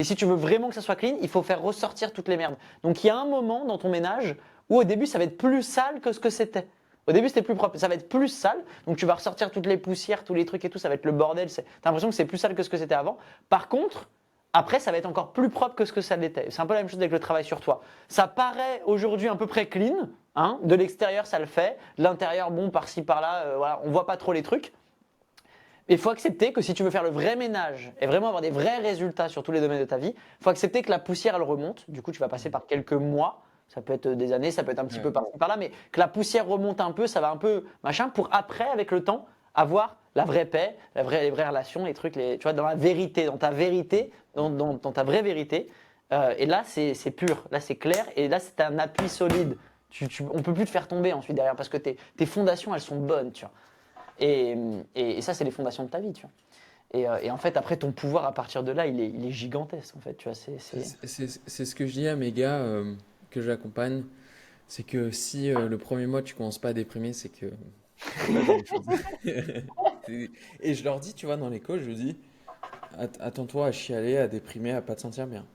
Et si tu veux vraiment que ça soit clean, il faut faire ressortir toutes les merdes. Donc il y a un moment dans ton ménage où au début ça va être plus sale que ce que c'était. Au début c'était plus propre, ça va être plus sale, donc tu vas ressortir toutes les poussières, tous les trucs et tout, ça va être le bordel. T'as l'impression que c'est plus sale que ce que c'était avant. Par contre, après ça va être encore plus propre que ce que ça l'était. C'est un peu la même chose avec le travail sur toi. Ça paraît aujourd'hui à peu près clean, hein, de l'extérieur ça le fait, de l'intérieur bon par-ci par-là, voilà, on voit pas trop les trucs. Il faut accepter que si tu veux faire le vrai ménage et vraiment avoir des vrais résultats sur tous les domaines de ta vie, il faut accepter que la poussière elle remonte. Du coup, tu vas passer par quelques mois, ça peut être des années, ça peut être un petit peu Ouais. par-ci par-là, mais que la poussière remonte un peu, ça va un peu machin pour après, avec le temps, avoir la vraie paix, les vraies relations, les trucs, tu vois, dans la vérité, dans ta vérité, dans ta vraie vérité. Et là, c'est pur, là c'est clair, et là c'est un appui solide. On peut plus te faire tomber ensuite derrière parce que tes fondations elles sont bonnes, tu vois. Et ça, c'est les fondations de ta vie, tu vois. Et en fait, après, ton pouvoir à partir de là, il est gigantesque, en fait, tu vois. C'est ce que je dis à mes gars que j'accompagne, c'est que si le premier mois tu commences pas à déprimer, c'est que tu fais pas la bonne chose. Et je leur dis, tu vois, dans les calls, je dis, attends-toi à chialer, à déprimer, à pas te sentir bien.